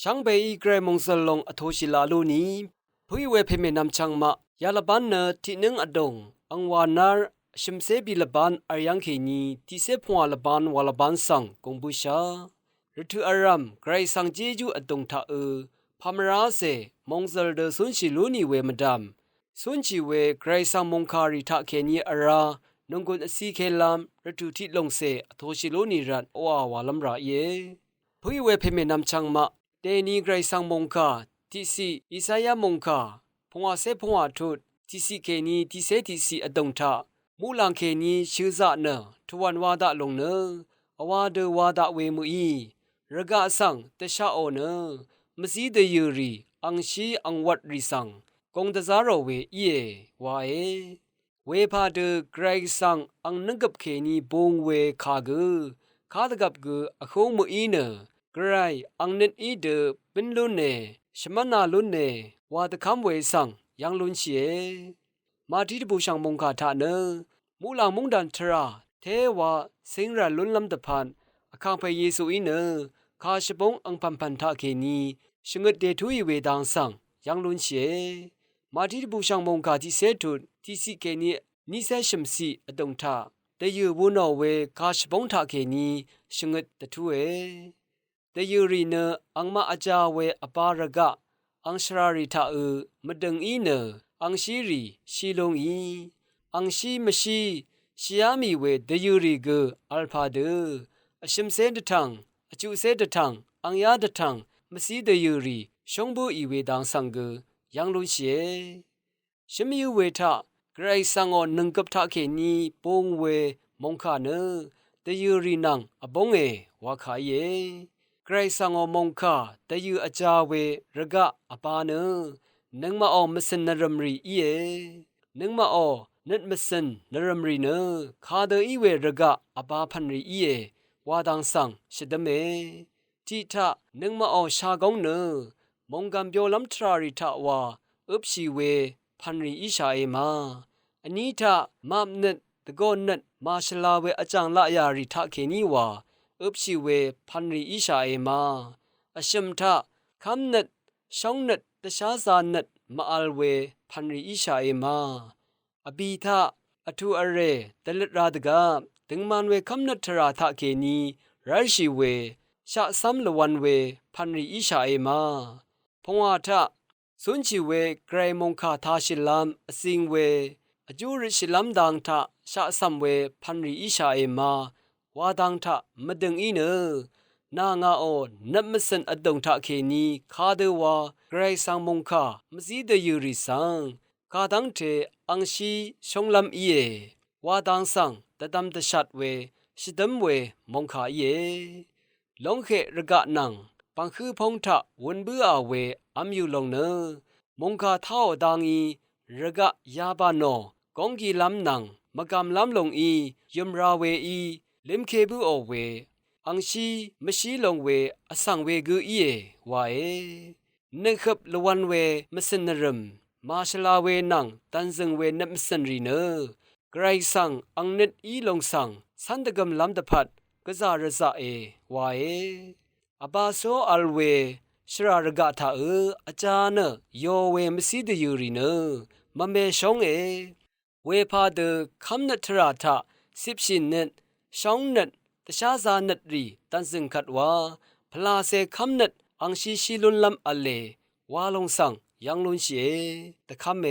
ช่างเบยเกรมงสลงอโทชิลาลูนีผู้ยเวเพเมนำช่างมายาลบันเนที่นึงอดงอังวานาร์ชิมเซบิลบันอายังเคนีที่เซพวาลบันวาลบันสังกงบุชาฤดูอารัมไกรสังเจจูอดงทาพามราเซมงสลเดสุนชิลูนีเวมดามสุนชิเวไกรสังมงคาริทาเคนีอารานงกุนอสีเคลามฤดูที่ลงเซอโทชิลูนีรันโออาวาลัมราเยผู้ยเวเพเมนำช่างมาเดนีไกรสังมงคาที่สีอิสายามงคาพงวาเซพงวาทุดที่สีเคนีที่เซที่สีอดงทามูลังเคนีชื่อซะเนทวันวาดะลงเนอวาเดวาดะเวมุอีระกะสังเตชะโอเนมสีเดยูรีอังชีอังวัดริสังกงตะซาโรเวอีเอวาเอเวพาเดไกรสังอังนึกับเคนีบงเวคากุคาตกับกุอโคมุอีเนไกรอังนิดอีเดเป็นลุนเนชมนาลุนเนวาตะคำเวสังยังลุนเชมาที่บูชังมงคาทาเนมูลางมงดันทราเทวาสิงราลุนลำตะพันอคังไปเยซูอีเนคาชบงอังพันพันทาเคนีชงดเดทุยเวดังสังยังลุนเชมาที่บูชังมงคาที่เซตุที่สิเคนีนิเซชมซีอดงทาเตยูบุนอเวคาชบงทาเคนีชงดตะทุเอเตยูรีเนอังมาอาจาเวอปารกะอังชราริทามดังอีเนอังชีรีชีลงอีอังชีมชีชียามีเวเดยูรีเกอัลฟาเดอชิมเซดทังอจูเซดทังอังยาดทังมสีเดยูรีชงบูอีเวดังสังเกยังลุเชชิมยูเวทาไกรสังอนึงกับทาเคนีปงเวมงคาเนเดยูรีนังอบงเอวาคาเยไกรสังอมงคาเดยูอาจาเวระกะอปาเนนึงมาออมสนนรมรีอีเอนึงมาออนัดมสนนรมรีเนคาเดอีเวระกะอบาพันรีอีเอวาดังสังชิดเมทีทะนึงมาออชากงเนมงกัมเปียวลัมทราริทะวาอุบชีเวพันรีอิชาเอมาอันนี้ทะมามนัดตะโกนัดมาชลาเวอจังละยาริทะเคนีวาอุบชีเวพันรีอิชาเอมาอชิมทะคำนัดชงนัดตชาซานัดมาอัลเวพันรีอิชาเอมาอบีทะอทูอเรตลดราดกาถึงมันเวคำนัดทราทะเคนีไรชีเวชะซัมลวันเวพันรีอิชาเอมาพงอาทะสุนชีเวไกรมงคาทาชิลามอสิงเวอจูริชิลามดังทะชะซัมเวพันรีอิชาเอมาวาดังทะมดึงอีเนนางาโอนับมสันอดงทะเคนีคาเดวาไกรสังมงคามสีเดยูริสังคาดังเทอังชีชงลำอีเอวาดังสังตะดำตะชัดเวชิดมเวมงคาเยลงเขระกะนังปังคือพงทะวนเบืออาเวอัมยูลงเนมงคาท้าวดังอีระกะยาบานอกงกีลำนังมกำลำลงอียมราเวอีลิมเคบูโอเวอังชีมชีลงเวอสังเวกุอีเอวาเอนึกขับลวันเวมสนนรมมาชลาเวนังตันซึงเวนับมสนรีเนไกรสังอังนิดอีลงสังสันตกำลำตะพัดกษารษะเอวาเออบาโซอัลเวชรารกะทาอาจารย์โยเวมสีเดยูรีเนมเมชงเอเวพาเดคำนัทราทะสิบชินนัดชงนัดตชาซานัดรีตันซึงขัดว่าพลาเซคำนัดอังชีชิลุนลำอเลวาลงสังยังลุนเชตะคำเม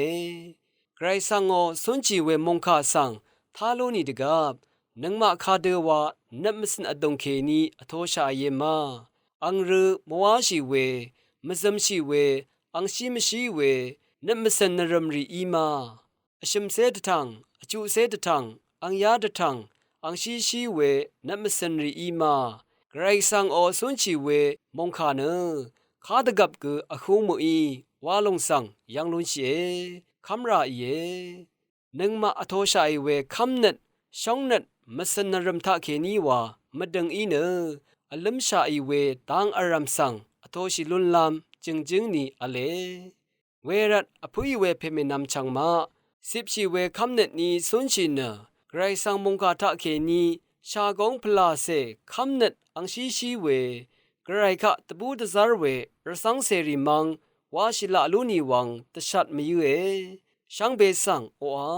ไกรสังโอสุนจีเวมงคาสังทาโลนีดกับนังมาคาเดวานับมสินอดงเคนีอโทชาเยมาอังรือมวาชีเวมซัมชีเวอังชีมชีเวนับมสินนรมรีอีมาอชิมเซดทังอจูเซดทังอังยาดทังอังชีเวนับมสินรีอีมาไกรสังโอสุนชีเวมงคาเนคาดกับกุอคูมุอีวาลงสังยังลุนเชคำราเยนึงมาอโทชาเวคำนัดชงนัดมสนนรมทะเคนีวามดังอีเนอลัมชาอีเวตังอารัมสังอโทชิลุนลามจึงนีอเลเวรัตอภุยเวเพเมนำชังมาสิบชีเวคำนัดนี้สุนชินไกรสังมงคาทะเคนีชากงพลาเซคำนัดอังชีเวไก กระไรคะตบูตะซาร์เวระสังเสรีมังวาชิละลูนีวังตะชัดมยืเอช่างเบสังโออา